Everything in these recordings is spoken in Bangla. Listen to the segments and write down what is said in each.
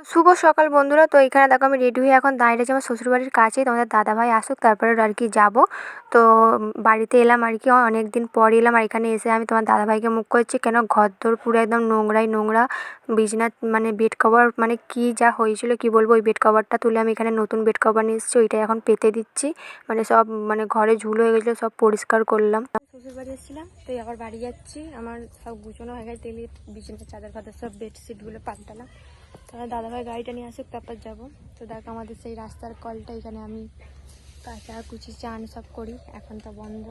শুভ সকাল বন্ধুরা। তো এখানে দেখো আমি রেডি হয়ে এখন দাঁড়িয়ে আছি আমার শ্বশুরবাড়ির কাছেই। তোমাদের দাদাভাই আসুক তারপরে আর কি যাবো। তো বাড়িতে এলাম আর কি, অনেক দিন পর এলাম। আর এখানে এসে আমি তোমার দাদাভাইকে মুখ করছি কেন ঘরদোর পুরো একদম নোংরাই নোংরা। বিছানা মানে বেড কভার মানে কি যা হয়েছিল কি বলবো। ওই বেড কভারটা তুলে আমি এখানে নতুন বেড কভার নিয়ে এসেছি, ওইটাই এখন পেতে দিচ্ছি। মানে সব মানে ঘরে ঝুলো হয়ে গেছিলো, সব পরিষ্কার করলাম। শ্বশুর বাড়ি এসেছিলাম, তো আবার বাড়ি যাচ্ছি। আমার সব গুছানো হয়ে গেছে, তেলে বিছানার চাদর ফাদর সব বেডশিটগুলো পাল্টালাম। তাহলে দাদাভাই গাড়িটা নিয়ে আসুক তারপর যাবো। তো দেখো আমাদের সেই রাস্তার কলটা, এখানে আমি কাঁচা কুচি চান সব করি, এখন তো বন্ধ।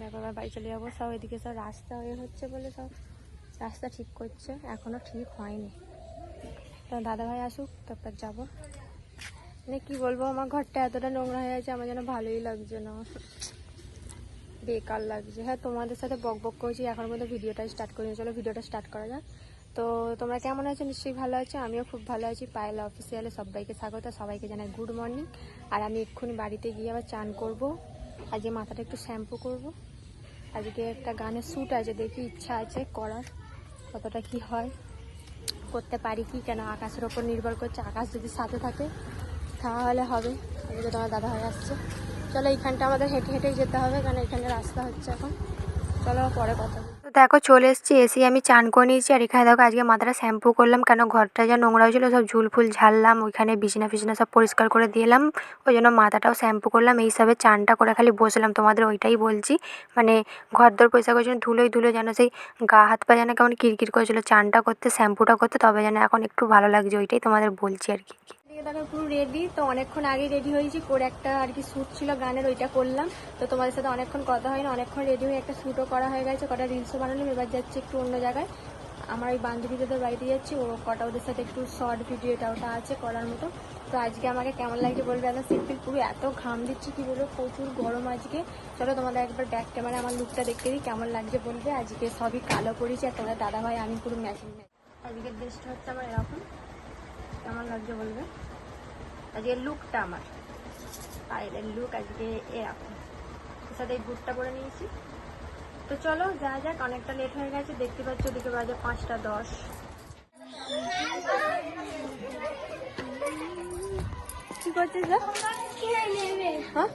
দেখো আবার বাড়ি চলে যাবো। সব এদিকে সব রাস্তা হয়ে হচ্ছে বলে সব রাস্তা ঠিক করছে, এখনও ঠিক হয়নি। তো দাদাভাই আসুক তারপর যাবো। মানে কী বলবো, আমার ঘরটা এতটা নোংরা হয়ে গেছে, আমার যেন ভালোই লাগছে না, বেকার লাগছে। হ্যাঁ, তোমাদের সাথে বক বক করছি, এখন পর্যন্ত ভিডিওটা স্টার্ট করিনি। চলো ভিডিওটা স্টার্ট করা যাক। তো তোমরা কেমন আছো? নিশ্চয়ই ভালো আছো, আমিও খুব ভালো আছি। পায়েলা অফিসিয়ালে সবাইকে স্বাগত, সবাইকে জানাই গুড মর্নিং। আর আমি এক্ষুনি বাড়িতে গিয়ে আবার চান করব। আজকে মাথাটা একটু শ্যাম্পু করব। আজকে একটা গানের শ্যুট আছে, দেখি ইচ্ছা আছে করার, কতটা কি হয়, করতে পারি কি। কেন আকাশের ওপর নির্ভর করছে, আকাশ যদি সাথে থাকে তাহলে হবে। আজকে তোমার দাদা হয়ে আসছে। চলো এইখানটা আমাদের হেঁটে হেঁটেই যেতে হবে, কারণ এখানে রাস্তা হচ্ছে এখন। চলো পরে কথা। তো দেখো চলে এসেছি, এসে আমি চান করে নিয়েছি। আর এখানে দেখো আজকে মাথাটা শ্যাম্পু করলাম, কেন ঘরটা যা নোংরা হয়েছিলো সব ঝুল ফুল ঝাড়লাম, ওইখানে বিছানা ফিছনা সব পরিষ্কার করে দিলাম। ওই জন্য মাথাটাও শ্যাম্পু করলাম, এইসবে চানটা করে খালি বসলাম। তোমাদের ওইটাই বলছি, মানে ঘর দর পরিষ্কার করেছিলাম, ধুলোই ধুলো যেন সেই গা হাত পা যেন কেমন কিরকির করেছিল। চানটা করতে শ্যাম্পুটা করতে তবে যেন এখন একটু ভালো লাগছে, ওইটাই তোমাদের বলছি আর কি। দেখো পুরো রেডি, তো অনেকক্ষণ আগেই রেডি হয়েছি, করে একটা আর কি শ্যুট ছিল গানের, ওইটা করলাম। তো তোমাদের সাথে অনেকক্ষণ কথা হয় না, অনেকক্ষণ রেডি হয়ে একটা শ্যুটও করা হয়ে গেছে, কটা রিলসও বানালাম। এবার যাচ্ছি একটু অন্য জায়গায়, আমার ওই বান্ধবীদের বাড়িতে যাচ্ছি। ও কটা ওদের সাথে একটু শর্ট ভিডিও এটা ওটা আছে করার মতো। তো আজকে আমাকে কেমন লাগছে বলবে, একদম সিম্পল, পুরো এত ঘাম দিচ্ছি কি বলবো, প্রচুর গরম আজকে। চলো তোমাদের একবার ব্যাক ক্যামেরা আমার লুকটা দেখতে দিই, কেমন লাগছে বলবে। আজকে সবই কালো করেছি, আর তোমাদের দাদাভাই আমি পুরো ম্যাচিং। আজকের ড্রেসটা হচ্ছে আমার এরকম, কেমন লাগছে বলবে। আজকের লুকটা আমার পায়ের লুক আজকে এরকম, এর সাথে এই বুটটা পরে নিয়েছি। তো চলো যা যাক, অনেকটা লেট হয়ে গেছে, দেখতে পাচ্ছ ওদিকে বাজে 5টা 10। কি করছিস? হ্যাঁ,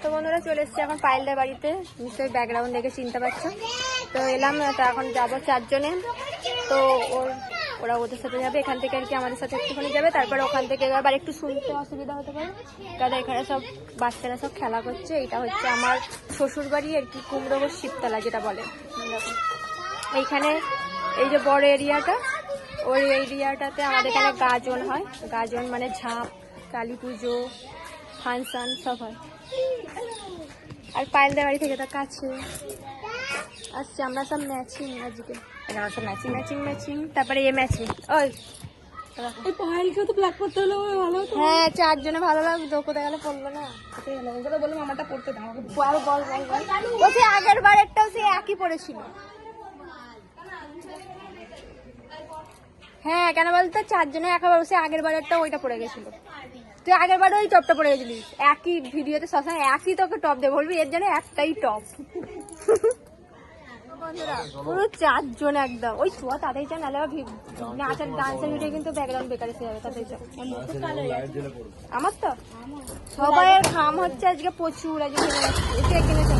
তো বন্ধুরা চলে এসছি এখন পায়েলদার বাড়িতে, নিশ্চয়ই ব্যাকগ্রাউন্ড দেখে চিনতে পারছো। তো এলাম, তো এখন যাবো 4 জনে। তো ওরা ওদের সাথে যাবে, এখান থেকে আর কি আমাদের সাথে একটুখানি যাবে, তারপরে ওখান থেকে আবার একটু শুনতে অসুবিধা হতে পারে, কারণ এখানে সব বাচ্চারা সব খেলা করছে। এটা হচ্ছে আমার শ্বশুর বাড়ি আর কি, কুমড়োগড় শিবতলা যেটা বলে। এইখানে এই যে বড় এরিয়াটা, ওই এরিয়াটাতে আমাদের এখানে গাজন হয়। গাজন মানে ঝাঁপ, কালী পুজো, ফাংশন সব হয়। আর পায়েলদের বাড়ি থেকে তো কাছে আসছে, আমরা সব ম্যাচিং আজকে, আমরা সব ম্যাচিং ম্যাচিং ম্যাচিং। তারপরে এ ম্যাচিং, ওই পায়েলকে তো ব্ল্যাক করতে হলো ভালো। হ্যাঁ 4 জনে ভালো লাগতো, কোথায় গেলে পড়লো না, বললাম আমারটা পড়তে দাও। বল বল বল বল, ও সে আগের বারেরটাও সে একই পড়েছিল। হ্যাঁ কেন বলতো, 4 জনে একেবারে, সে আগের বারেরটা ওইটা পড়ে গেছিল। তুই আগের বারে ওই টপটা পড়ে গেছিলিস, একই ভিডিওতে সবসময় একই তোকে টপ দে, বলবি এর জন্য একটাই টপ। পুরো 4 জন একদম, ওই ছোঁয়া তাতেই চান, নাহলে নাচার ডান্সের ভিডিও কিন্তু ব্যাকগ্রাউন্ড বেকার এসে যাবে, তাতেই চান। আমার তো সবাইয়ের খাম হচ্ছে আজকে প্রচুর, আজকে কিনেছে।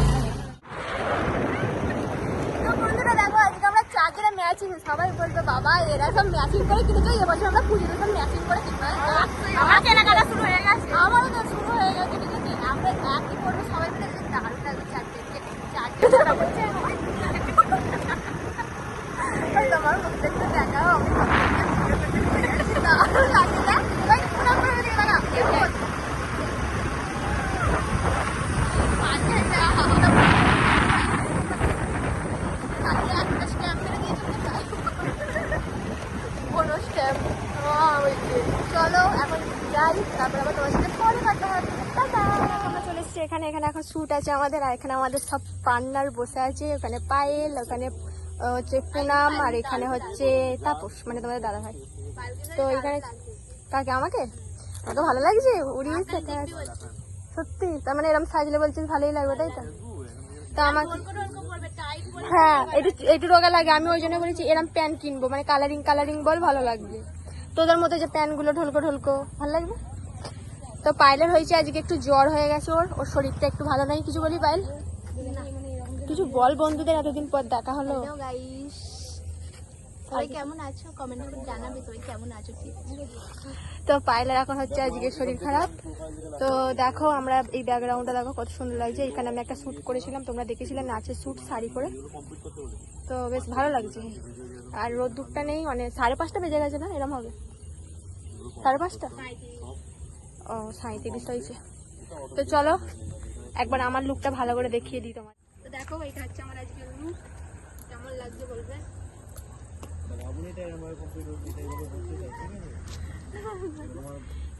বন্ধুরা দেখো আজকে আমরা 4 জনে ম্যাচিং, সবাই বলবে বাবা এরা সব ম্যাচিং করে কিনেছে, এবছর আমরা পুজোতে সব ম্যাচিং করে কিনবো। আমার কেনাকাটা শুরু হয়ে গেছে, আমারও তো শুরু হয়ে গেছে, ঠিক আছে আমরা একই করবো সবাই মিলে, দারুণ লাগবে 4 জনকে। তোমার মুখ দেখতে দেখাও, দারুণ লাগছে না? চলো এখন যাই, তারপর আবার তোমার সাথে পরে কথা হবে। আমরা চলে এসেছি এখানে, এখানে এখন শ্যুট আছে আমাদের। আর এখানে আমাদের সব পার্টনার বসে আছে, ওখানে পায়েল, ওখানে হচ্ছে পুনাম, আর এখানে হচ্ছে তাপস, মানে তোমাদের দাদা ভাই। তো এখানে কাকে, আমাকে আমাকে ভালো লাগছে উড়িয়ে সত্যি, তার মানে এরকম সাজলে বলছিস ভালোই লাগবে, তাই তো? তা আমাকে হ্যাঁ একটু রোগা লাগে, আমি ওই জন্য বলেছি এরম প্যান্ট কিনবো, মানে কালারিং বল ভালো লাগবে, তোদের মতো যে প্যান্টগুলো ঢলকো ভালো লাগবে। তো পায়েলের হয়েছে আজকে একটু জ্বর হয়ে গেছে, ওর শরীরটা একটু ভালো নাই। কিছু বলি পায়েল, কিছু বল বন্ধুদের, এতদিন পর দেখা হলো। গাইস, সবাই কেমন আছো? কমেন্ট করে জানাবে সবাই কেমন আছো। তো পায়েলের এখন হচ্ছে আজকে শরীর খারাপ। তো দেখো আমরা এই ব্যাকগ্রাউন্ডটা দেখো কত সুন্দর লাগছে। এখানে আমি একটা শ্যুট করেছিলাম, তোমরা দেখেছিলে, নাচের শ্যুট শাড়ি করে, তো বেশ ভালো লাগছে। আর রোদ্দুরটা নেই, মানে 5:30 বেজে গেছে না, এরম হবে 5:30। ও 37 হয়েছে। তো চলো একবার আমার লুকটা ভালো করে দেখিয়ে দিই তোমার। তো দেখো এইটা হচ্ছে আমার আজকের লুক, কেমন লাগছে বলবে।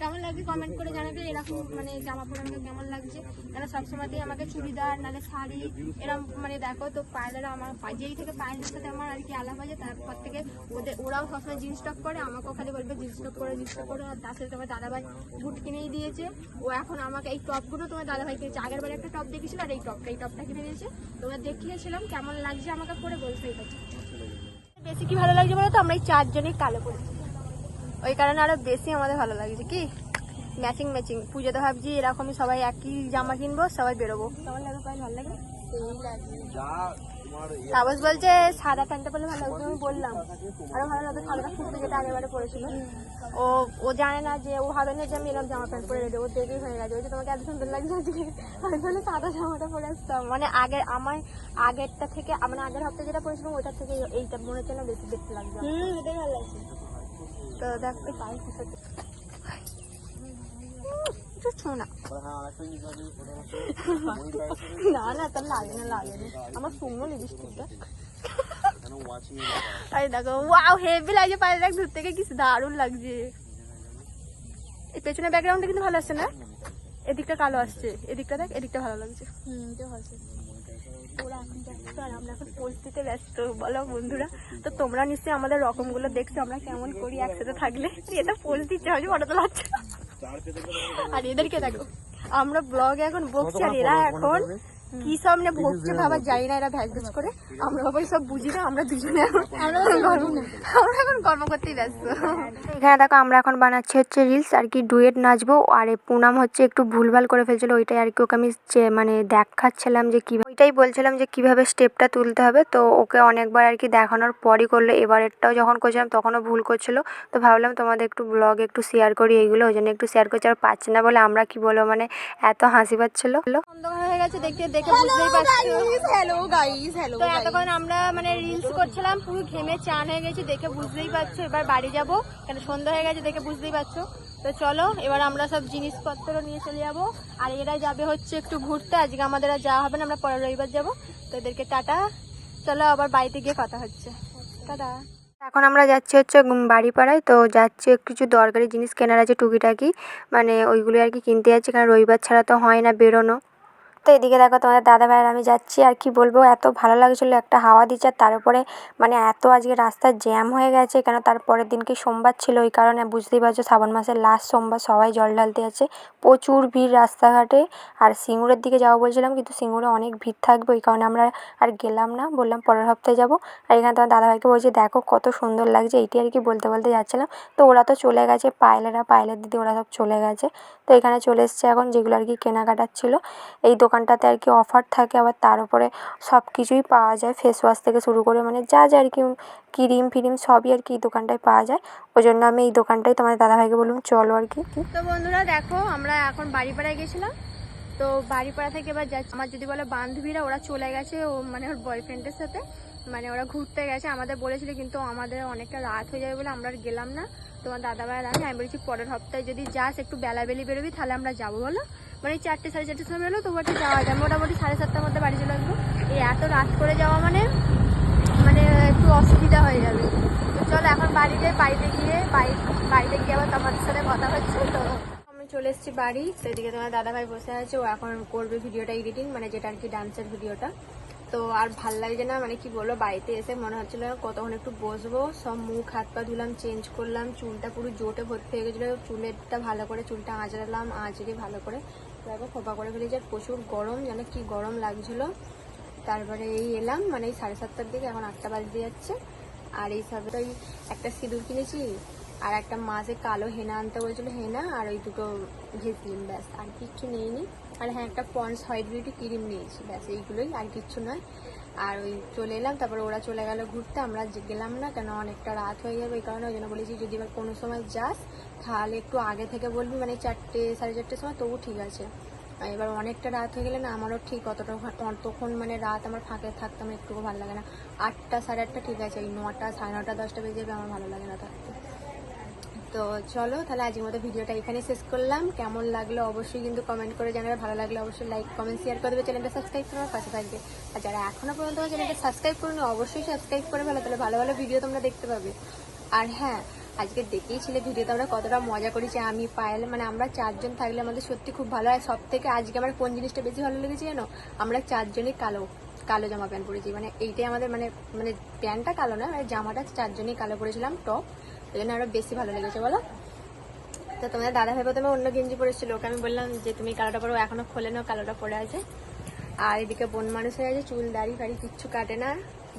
কেমন লাগছে কমেন্ট করে জানাবে। এরকম মানে জামা পরে আমাকে কেমন লাগছে, কেন সবসময়তেই আমাকে চুড়িদার নাহলে শাড়ি এরকম মানে দেখো। তো পায়েলেরা আমার যেই থেকে পায়েলের সাথে আমার আর কি আলাপ হয়েছে, তারপর থেকে ওরাও সবসময় জিন্স টপ করে, আমাকেও খালি বলবে জিন্স টপ করে। আর তার সাথে তোমার দাদাভাই বুট কিনেই দিয়েছে। ও এখন আমাকে এই টপগুলো তোমার দাদাভাই কিনেছে। আগের বার একটা টপ দেখেছিল, আর এই টপটা কিনে দিয়েছে। তোমরা দেখিয়েছিলাম কেমন লাগছে আমাকে পরে, বলছে এটা বেশি কি ভালো লাগছে বলো তো, আমরা এই 4 জনই কালো পড়েছি, ওই কারণে আরো বেশি আমাদের ভালো লাগছে। কি ম্যাচিং পুজোতে ভাবছি এরকমই সবাই একই জামা কিনবো, সবাই বেরোবো। কেমন লাগে ভালো লাগে? তাবস বলছে সাদা প্যান্টটা পরলে ভালো লাগবে, আমি বললাম আরো ভালো লাগবে সাদাটা ফুটতে, যেটা আগেবারে পরেছিল। ও জানে না যে, ও ভাবে না যে আমি এরকম জামা প্যান্ট পরে দেবো, দেখেই হয়ে গেছে। ওই যে তোমাকে এত সুন্দর লাগছে আজকে, আমি বলে সাদা জামাটা পরে আসতাম। মানে আগেরটা থেকে, মানে আগের হপ্তাহে যেটা পরেছিলাম ওইটার থেকে এইটা মনে হচ্ছে না বেশি দেখতে লাগবে। এটাই ভালো লাগছে। তো দেখ পায়ে না তোর লাগে না আমার শুকনো লিপস্টিকটা। আরে দেখো ওয়াও হেভি লাগছে পায়ে, দেখ দূর থেকে কি দারুণ লাগছে। এই পেছনের ব্যাকগ্রাউন্ডটা কিন্তু ভালো আসছে না, এদিকটা কালো আসছে, এদিকটা দেখ, এদিকটা ভালো লাগছে। আমরা এখন পোজ দিতে ব্যস্ত, বলো বন্ধুরা। তো তোমরা নিশ্চয়ই আমাদের রকমগুলো দেখছো, আমরা কেমন করি একসাথে থাকলে। এটা পোজ দিচ্ছে হয়তো ফটো তোলাচ্ছে। আর এদেরকে দেখো, আমরা ব্লগে এখন বকছি, আর এরা এখন কি সব না বকছে ভাবা যায় না, এরা ভ্যাজ করে। আমরা বাবা সব বুঝি না, আমরা দুজনে আমরা এখন কর্ম করতেই ব্যস্ত। এখানে দেখো আমরা এখন বানাচ্ছি হচ্ছে রিলস আর কি, ডুয়েট নাচবো। আর পুনাম হচ্ছে একটু ভুলভাল করে ফেলছিল, ওইটাই আর কি ওকে আমি মানে দেখাচ্ছিলাম যে কিভাবে, ওইটাই বলছিলাম যে কিভাবে স্টেপটা তুলতে হবে। তো ওকে অনেকবার আর কি দেখানোর পরই করলো, এবারেরটাও যখন করছিলাম তখনও ভুল করছিল। তো ভাবলাম তোমাদের একটু ব্লগে একটু শেয়ার করি এইগুলো, ওই জন্য একটু শেয়ার করছি। আর পাচ্ছি না বলে আমরা কি বলবো, মানে এত হাসি পাচ্ছিল। অন্ধকার হয়ে গেছে, দেখে বুঝতেই পারছো। Hello guys, hello. তো এতক্ষণ আমরা মানে রিলস করছিলাম, পুরো ঘেমে চান হয়ে গেছে, দেখে বুঝতেই পারছো। এবার বাড়ি যাবো, কেন সন্ধ্যা হয়ে গেছে, দেখে বুঝতেই পারছো। তো চলো এবার আমরা সব জিনিসপত্র নিয়ে চলে যাবো। আর এরা যাবে হচ্ছে একটু ঘুরতে, আজকে আমাদের আর যাওয়া হবে না, আমরা পরের রবিবার যাবো। তো এদেরকে টাটা, চলো আবার বাড়িতে গিয়ে কথা হচ্ছে, টাটা। এখন আমরা যাচ্ছি হচ্ছে বাড়িপাড়ায়। তো যাচ্ছি কিছু দরকারি জিনিস কেনার আছে, টুকিটাকি, মানে ওইগুলো আর কি কিনতে যাচ্ছি, কারণ রবিবার ছাড়া তো হয় না বেরোনো। তো এদিকে দেখো তোমাদের দাদা ভাইয়ের আমি যাচ্ছি, আর কি বলবো, এত ভালো লাগছিলো, একটা হাওয়া দিচ্ছে। আর তার উপরে মানে এত আজকে রাস্তা জ্যাম হয়ে গেছে, কেন তারপরের দিনকে সোমবার ছিল, ওই কারণে বুঝতেই পারছো শ্রাবণ মাসের লাস্ট সোমবার, সবাই জল ঢালতে যাচ্ছে, প্রচুর ভিড় রাস্তাঘাটে। আর সিঙ্গুরের দিকে যাবো বলছিলাম, কিন্তু সিঙ্গুরে অনেক ভিড় থাকবে, ওই কারণে আমরা আর গেলাম না, বললাম পরের সপ্তাহে যাবো। আর এখানে তোমার দাদাভাইকে বলছি দেখো কত সুন্দর লাগছে, এইটি আর কি বলতে যাচ্ছিলাম। তো ওরা তো চলে গেছে, পায়েলের দিদি ওরা সব চলে গেছে। তো এখানে চলে এসছে এখন, যেগুলো আর কি কেনাকাটার ছিল। এই দোকানটাতে আর কি অফার থাকে, আবার তার উপরে সব কিছুই পাওয়া যায়, ফেস ওয়াশ থেকে শুরু করে মানে যা আর কি ক্রিম ফিরিম সবই আর কি এই দোকানটায় পাওয়া যায়। ওই জন্য আমি এই দোকানটাই তোমাদের দাদাভাইকে বললাম চলো আর কি। তো বন্ধুরা দেখো আমরা এখন বাড়িপাড়ায় গেছিলাম। তো বাড়িপাড়া থেকে এবার যাচ্ছি, আমার যদি বলে বান্ধবীরা ওরা চলে গেছে, ও মানে ওর বয়ফ্রেন্ডের সাথে, মানে ওরা ঘুরতে গেছে। আমাদের বলেছিল, কিন্তু আমাদের অনেকটা রাত হয়ে যাবে বলে আমরা আর গেলাম না। তোমার দাদাভাইয়ের আমি বলেছি পরের সপ্তাহে যদি যাস একটু বেলাবেলি বেরোবি, তাহলে আমরা যাবো বলো। মানে 4টে 4:30 সময় বেরোলো, তবু একটু যাওয়া যায়, মোটামুটি 7:30টার মধ্যে বাড়ি চলে আসবো। এই এত রাত করে যাওয়া মানে একটু অসুবিধা হয়ে যাবে। তো চলো এখন বাড়ি যাই, বাড়িতে গিয়ে আবার তোমাদের সাথে কথা হচ্ছে। তো আমি চলে এসেছি বাড়ি। তো এদিকে তোমার দাদাভাই বসে আছে, ও এখন করবে ভিডিওটা এডিটিং, মানে যেটা আর কি ডান্সের ভিডিওটা। তো আর ভাল লাগছে না, মানে কি বলবো, বাড়িতে এসে মনে হচ্ছিল কতক্ষণ একটু বসবো। সব মুখ হাত পা ধুলাম, চেঞ্জ করলাম, চুলটা পুরো জোটে ভর্তি হয়ে গেছিলো, চুলেরটা ভালো করে চুলটা আঁচড়ালাম, আঁচড়ে ভালো করে তারপর খোপা করে ফেলেছি। আর প্রচুর গরম, যেন কি গরম লাগছিলো। তারপরে এই এলাম, মানে এই 7:30টার দিকে, এখন 8টা বাজতে যাচ্ছে। আর এই সব ওই একটা সিঁদুর কিনেছি, আর একটা মাঝে কালো হেনা আনতে বলছিল, হেনা আর ওই দুটো ভেসলিন, ব্যাস আর কিচ্ছু নিইনি। আর হ্যাঁ, একটা পন্ডস হোয়াইট বিউটি ক্রিম নিয়েছি, ব্যাস এইগুলোই, আর কিচ্ছু নয়। আর ওই চলে এলাম, তারপরে ওরা চলে গেল ঘুরতে, আমরা গেলাম না, কেন অনেকটা রাত হয়ে যাবে, এই কারণে ওই জন্য বলেছি যদি এবার কোনো সময় যাস তাহলে একটু আগে থেকে বলবি, মানে 4টে 4:30টার সময়, তবু ঠিক আছে। আর এবার অনেকটা রাত হয়ে গেলে না আমারও ঠিক অতটা তখন মানে রাত আমার ফাঁকে থাকতে আমার একটুকু ভালো লাগে না। 8টা 8:30 ঠিক আছে, এই 9টা 9:30 10টা বেজে যাবে, আমার ভালো লাগে না থাকতে। তো চলো তাহলে আজকের মতো ভিডিওটা এখানে শেষ করলাম। কেমন লাগলো অবশ্যই কিন্তু কমেন্ট করে জানাবে, ভালো লাগলে অবশ্যই লাইক কমেন্ট শেয়ার করে দেবে, চ্যানেলটা সাবস্ক্রাইব করে আমার পাশে থাকবে। আর যারা এখনো পর্যন্ত আমার চ্যানেলটা সাবস্ক্রাইব করুন অবশ্যই সাবস্ক্রাইব করে ভালো, তাহলে ভালো ভালো ভিডিও তোমরা দেখতে পাবে। আর হ্যাঁ, আজকে দেখেইছিলে ভিডিওতে আমরা কতটা মজা করেছি, আমি পায়েল, মানে আমরা 4জন থাকলে আমাদের সত্যি খুব ভালো হয়। সব থেকে আজকে আমার কোন জিনিসটা বেশি ভালো লেগেছে জানো, আমরা 4জনই কালো কালো জামা প্যান্ট পরেছি, মানে এইটাই আমাদের মানে মানে প্যান্টটা কালো না, মানে জামাটা 4জনই কালো পরেছিলাম, টপ, ওই জন্য আরো বেশি ভালো লেগেছে বলো। তো তোমাদের দাদা ভাই প্রথমে অন্য গেঞ্জি পরেছিল, ওকে আমি বললাম যে তুমি কালোটা পরো, এখনো খোলে নাও, কালোটা পরে আছে। আর এদিকে বোন মানুষ হয়ে আছে, চুল দাড়ি ফাড়ি কিচ্ছু কাটে না,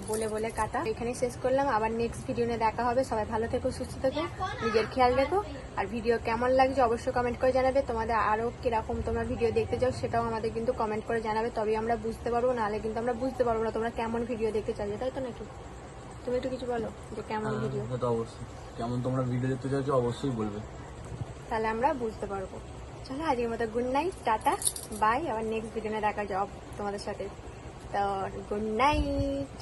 বলে বলে কাটা। এখানে শেষ করলাম, আবার নেক্সট ভিডিও নিয়ে দেখা হবে। সবাই ভালো থেকো, সুস্থ থেকো, নিজের খেয়াল রেখো। আর ভিডিও কেমন লাগছে অবশ্যই কমেন্ট করে জানাবে, তোমাদের আরো কিরকম তোমরা ভিডিও দেখতে চাও সেটাও আমাদের কিন্তু কমেন্ট করে জানাবে, তবেই আমরা বুঝতে পারবো, নাহলে কিন্তু আমরা বুঝতে পারবো না তোমরা কেমন ভিডিও দেখতে চাইছো, তাই তো নাকি? তুমি একটু কিছু বলো যে কেমন ভিডিও, তো অবশ্যই কেমন তোমরা ভিডিও দেখতে চাইছো অবশ্যই বলবে, তাহলে আমরা বুঝতে পারবো। চলো আজকের মতো গুড নাইট, টাটা, বাই। আবার নেক্সট ভিডিও দেখা যাও তোমাদের সাথে, তো গুড নাইট।